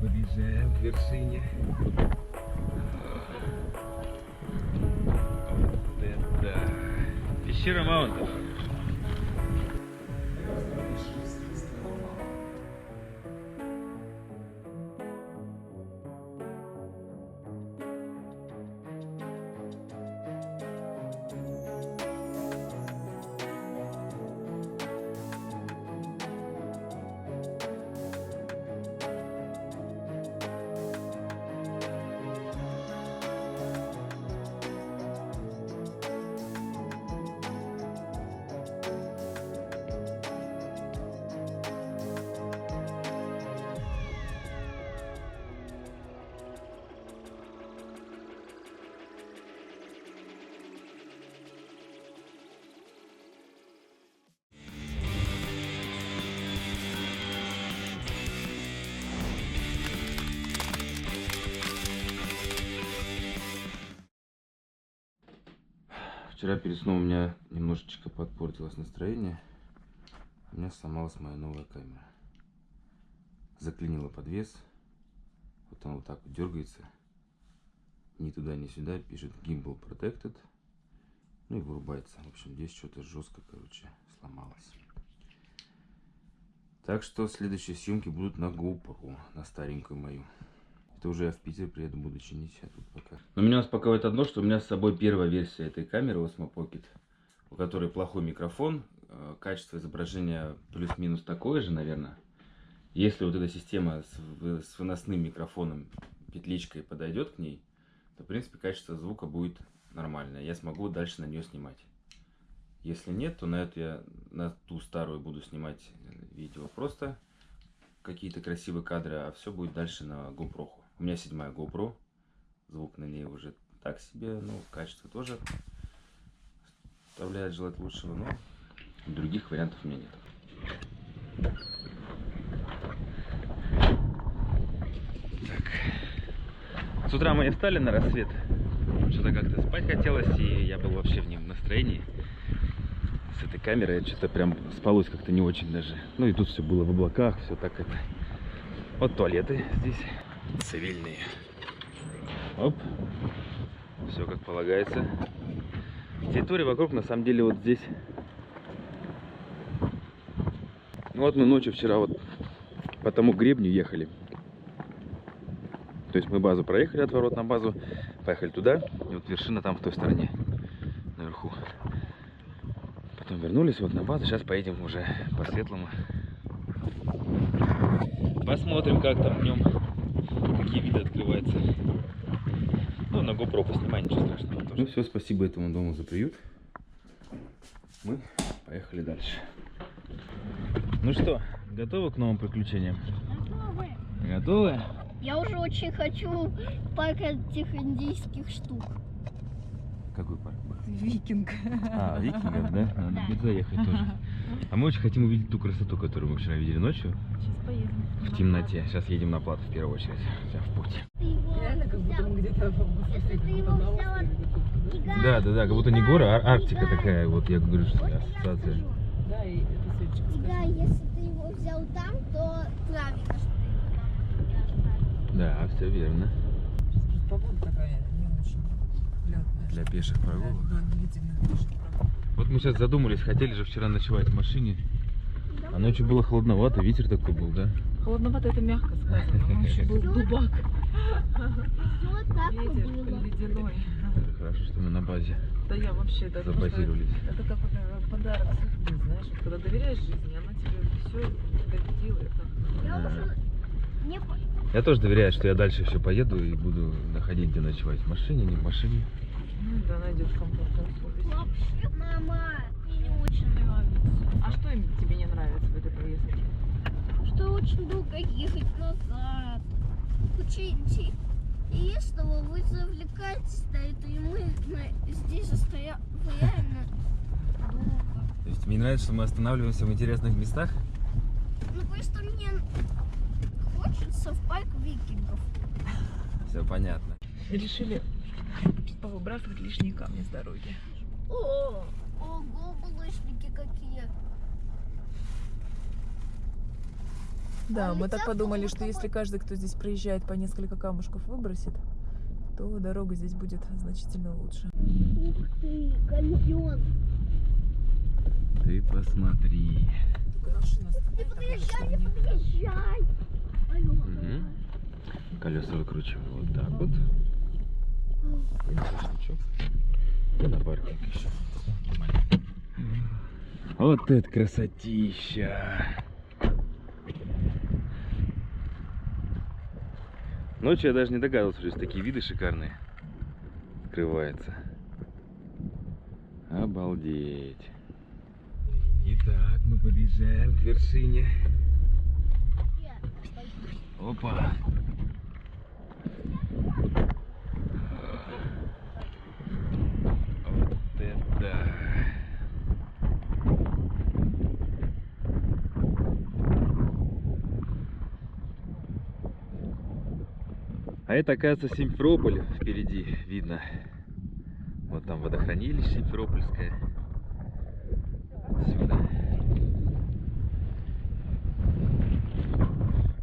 Подъезжаем к вершине. Вот это пещера маунтов. Вчера перед сном у меня немножечко подпортилось настроение. У меня сломалась моя новая камера. Заклинила подвес. Вот он вот так вот дергается. Ни туда, ни сюда. Пишет Gimbal Protected. Ну и вырубается. В общем, здесь что-то жестко, короче, сломалось. Так что следующие съемки будут на GoPro. На старенькую мою. Это уже я в Питер приеду, буду чинить, а тут пока. Но меня успокаивает одно, что у меня с собой первая версия этой камеры Osmo Pocket, у которой плохой микрофон, качество изображения плюс-минус такое же, наверное. Если вот эта система с выносным микрофоном, петличкой подойдет к ней, то, в принципе, качество звука будет нормальное. Я смогу дальше на нее снимать. Если нет, то на ту старую буду снимать видео просто какие-то красивые кадры, а все будет дальше на GoPro. У меня 7-я GoPro, звук на ней уже так себе, ну, качество тоже оставляет желать лучшего, но других вариантов у меня нет. Так. С утра мы не встали на рассвет, что-то как-то спать хотелось, и я был вообще в нем настроении. С этой камерой что-то прям спалось как-то не очень даже. Ну и тут все было в облаках, все так это. Вот туалеты здесь. Цивильные. Оп. Все как полагается. Территория вокруг на самом деле вот здесь. Ну вот мы ночью вчера вот по тому гребню ехали. То есть мы базу проехали от ворот на базу, поехали туда, и вот вершина там в той стороне, наверху. Потом вернулись вот на базу, сейчас поедем уже по светлому. Посмотрим, как там днем, какие виды открываются. Ну, на GoPro поснимай, ничего страшного тоже. Ну все, спасибо этому дому за приют. Мы поехали дальше. Ну что, готовы к новым приключениям? Готовы. Готовы? Я уже очень хочу парк этих индийских штук. Какой парк? Викинг. А, викингов, да? Надо будет заехать тоже. А мы очень хотим увидеть ту красоту, которую мы вчера видели ночью. Сейчас поедем. В темноте. Сейчас едем на плато в первую очередь. Все, в путь. Реально, как будто мы где-то Да, как будто не горы, а Арктика такая. Вот я говорю, что ассоциация. Да, и это Светочка Да, скажи. если ты его взял там, то правильно, что ты его там. Да, все верно. Сейчас просто погода такая не очень лётная. Для пеших прогулок. Да, длительных пеших прогулок. Вот мы сейчас задумались, хотели же вчера ночевать в машине. А ночью было холодновато, ветер такой был, да? Холодновато, это мягко сказано. Он еще был дубак. Все так и Ветер было. ледяной. Это хорошо, что мы на базе Да я вообще, это просто, забазировались. это такой подарок судьбы, знаешь, вот когда доверяешь жизни, она тебе все делает. Я уже не по- Я тоже доверяю, что я дальше еще поеду и буду находить, где ночевать. В машине, не в машине. Ну да, найдешь комфортную условие. Вообще, мама, мне не очень нравится. А что им тебе не нравится в этой поездке? Что очень долго ехать назад. Учите. И если вы завлекаетесь на это, и мы здесь стояли долго. То есть мне нравится, что мы останавливаемся в интересных местах? Ну просто мне хочется в парк викингов. Все понятно. Решили повыбрасывать лишние камни с дороги. Ого, булыжники какие. Да, мы так летят подумали, около что если того- каждый, кто здесь проезжает, по несколько камушков выбросит, то дорога здесь будет значительно лучше. Ух ты, каньон. Ты посмотри. Только машина стоит, так Подъезжай, что не нет. подъезжай. Алло. Колеса выкручиваем вот так вот. И на ручничок. И на паркинг еще. Нормально. Вот это красотища! Ночью я даже не догадывался, что здесь такие виды шикарные открываются. Обалдеть! Итак, мы подъезжаем к вершине. Опа! Вот это! А это, оказывается, Симферополь впереди видно. Вот там водохранилище Симферопольское. Сюда.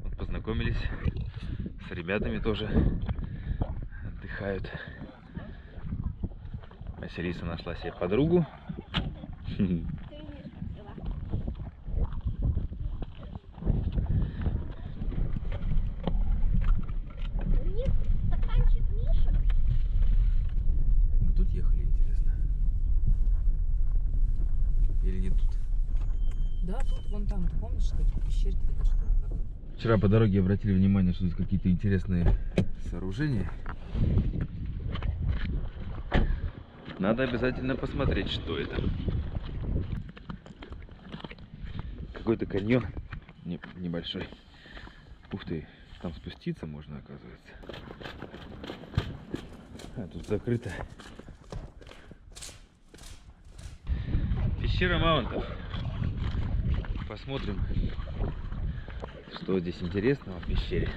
Вот познакомились с ребятами тоже. Отдыхают. Василиса нашла себе подругу. У них стаканчик Миша. Мы тут ехали, интересно? Или не тут? Да, тут вон там, ты помнишь, такие пещерки, это что? Вчера по дороге обратили внимание, что здесь какие-то интересные сооружения. Надо обязательно посмотреть, что это. Какой-то каньон небольшой. Ух ты, там спуститься можно, оказывается. А, тут закрыто. Пещера Маунтов. Посмотрим, что здесь интересного в пещере.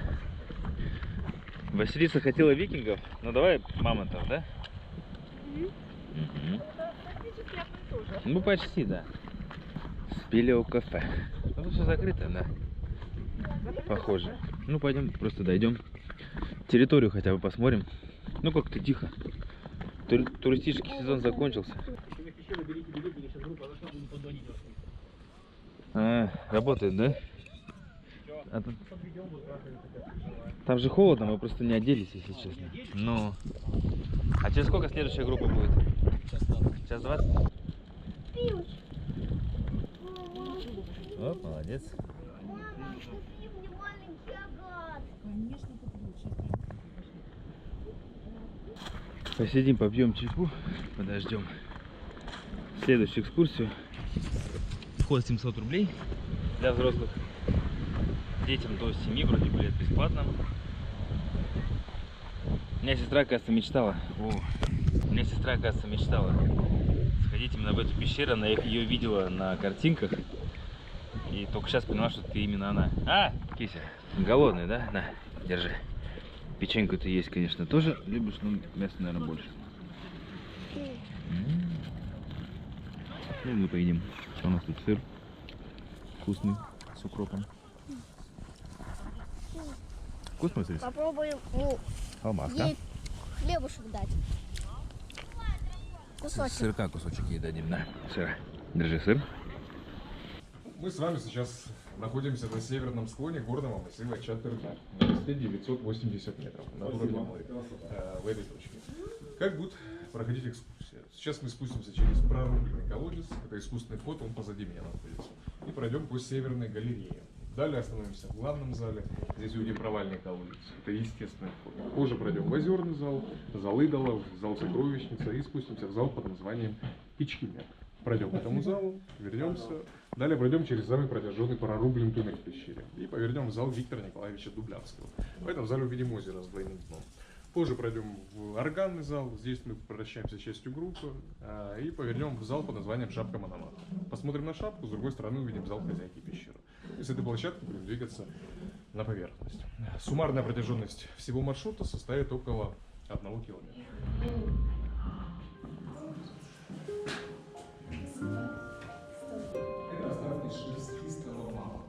Василиса хотела викингов, ну давай мамонтов, да? Мгм. Ну почти, да. Спелео кафе. Ну тут все закрыто, да. Похоже. Ну пойдем, просто дойдем. Территорию хотя бы посмотрим. Ну как-то тихо. Туристический сезон закончился. А, работает, да? А тут... Там же холодно, мы просто не оделись, если честно. Ну. А через сколько следующая группа будет? Час 20? О, молодец. Мама, купи мне маленький агат. Конечно, куплю. Посидим, попьем чайку, подождем следующую экскурсию. Вход 700 рублей для взрослых. Детям до 7 вроде бы лет бесплатно. У меня сестра, кажется, мечтала. Сходить именно в эту пещеру. Она ее видела на картинках. И только сейчас поняла, что ты именно она. А, Кися, голодный, да? На, держи. Печеньку ты есть, конечно, тоже любишь, но мясо, наверное, больше. Ну, мы поедим. Что у нас тут? Сыр вкусный, с укропом. Вкусно, Сырис? Попробуем, ну, Алмазка. ей хлебушек дать. Кусочек. Сырка кусочек ей дадим, да. Сыра. Держи сыр. Мы с вами сейчас находимся на северном склоне горного массива Чаттердак на высоте 980 метров над уровнем моря в этой точке. Как будет проходить экскурсия? Сейчас мы спустимся через прорубленный колодец, это искусственный вход, он позади меня находится, и пройдем по северной галерее. Далее остановимся в главном зале, здесь увидим провальный колодец, это естественный вход. Позже пройдем в озерный зал, зал идолов, зал сокровищница и спустимся в зал под названием Ичкимя. Пройдем по этому залу, вернемся. Далее пройдем через самый протяженный прорубленный туннель в пещере и повернем в зал Виктора Николаевича Дублянского. В этом зале увидим озеро с двойным дном. Позже пройдем в органный зал, здесь мы прощаемся с частью группы и повернем в зал под названием Шапка Мономаха. Посмотрим на шапку, с другой стороны увидим зал хозяйки пещеры. И с этой площадки будем двигаться на поверхность. Суммарная протяженность всего маршрута составит около 1 километра. Это остатки шерсти старого мама.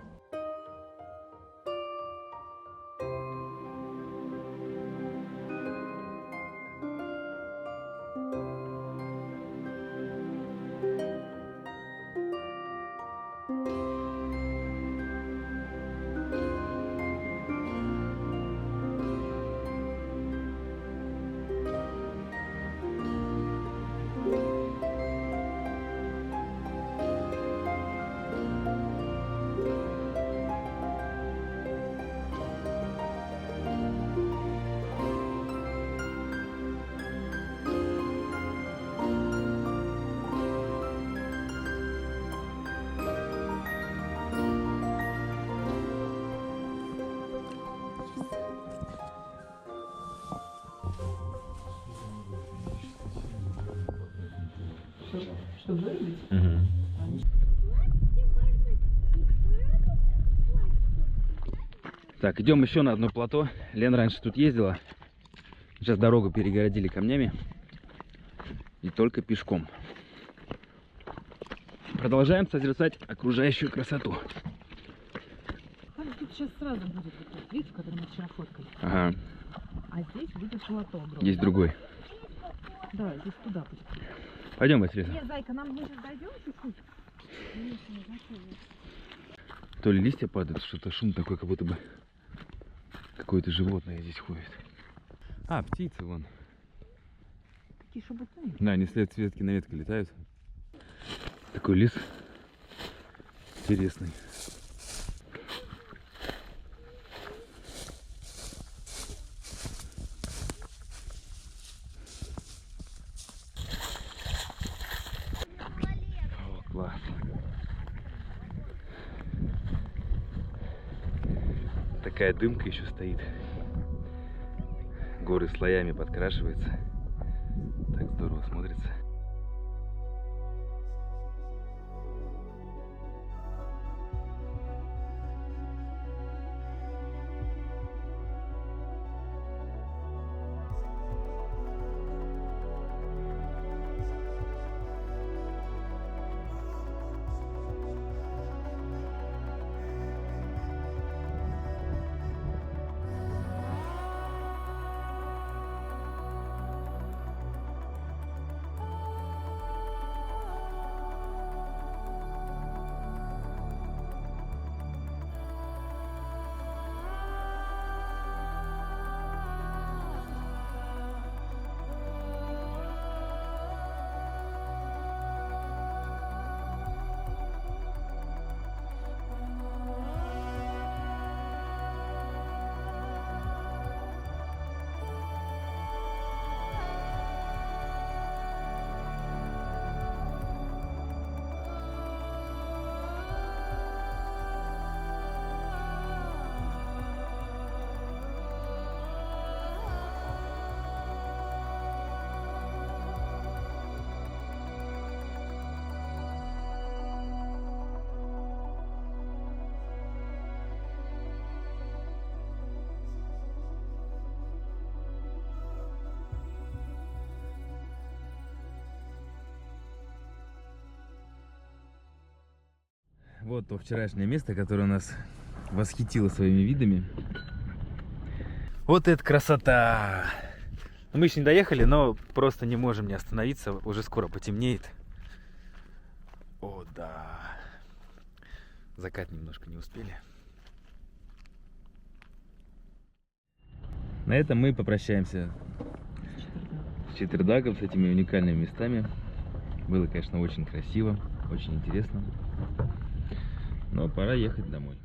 Что, вырубить? Так, идем еще на одно плато. Лена раньше тут ездила. Сейчас дорогу перегородили камнями. И только пешком. Продолжаем созерцать окружающую красоту. Тут сейчас сразу будет вот этот вид, который мы вчера фоткали. Ага, А здесь будет плато огромное. есть другой. Да, здесь туда будет. Пойдем, Василиса. Не, зайка, мы сейчас дойдем чуть-чуть. То ли листья падают, что-то шум такой, как будто бы какое-то животное здесь ходит. А, птицы вон. Такие шебутные. Да, они с ветки на ветки летают. Такой лес интересный. О, класс. Такая дымка еще стоит. Горы слоями подкрашиваются. Так здорово смотрится. Вот то вчерашнее место, которое нас восхитило своими видами. Вот это красота! Мы еще не доехали, но просто не можем не остановиться. Уже скоро потемнеет. О, да. Закат немножко не успели. На этом мы попрощаемся с Четвердагом, с этими уникальными местами. Было, конечно, очень красиво, очень интересно. Но пора ехать домой.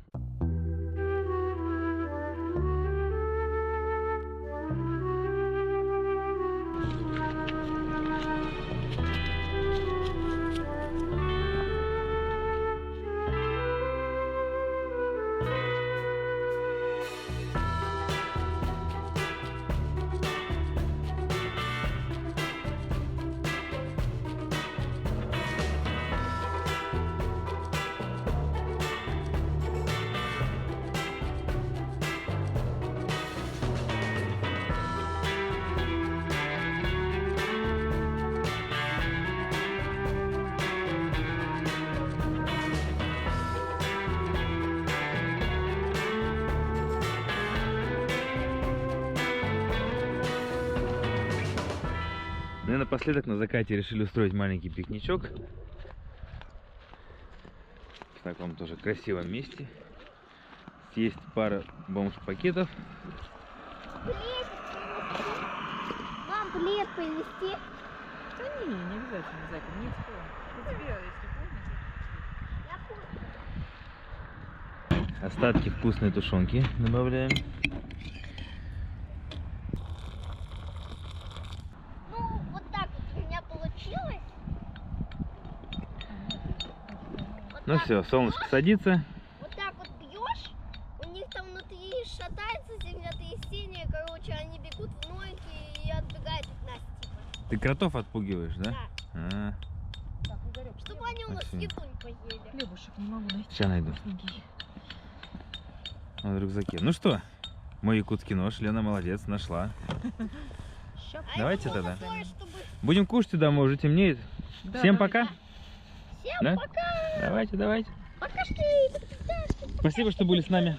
Ну и напоследок на закате решили устроить маленький пикничок в таком тоже красивом месте. Съесть пару бомж-пакетов. Мам, плед принести? Да не обязательно, зайка, не успела. Ну, тебе, если помнишь. Я помню. Остатки вкусной тушенки добавляем. Ну, вот так вот у меня получилось. Вот Ну так все, вот солнышко бьешь, садится. Вот так вот бьешь, у них там внутри шатается земля трясение, короче, они бегут в ноги и отбегает от нас, типа. Ты кротов отпугиваешь, да? Да. А, Так, ну чтобы они у нас Максим. еду не поели. Хлебушек не могу найти. Сейчас найду. Вкусненький. Он в рюкзаке. Ну что, мой якутский нож, Лена молодец, нашла. Ща. А Давайте это было тогда. такое, чтобы... Будем кушать домой, уже темнеет. Да, Всем давай. пока. Всем Да? пока! Давайте, давайте. Пока что. Спасибо, что были с нами.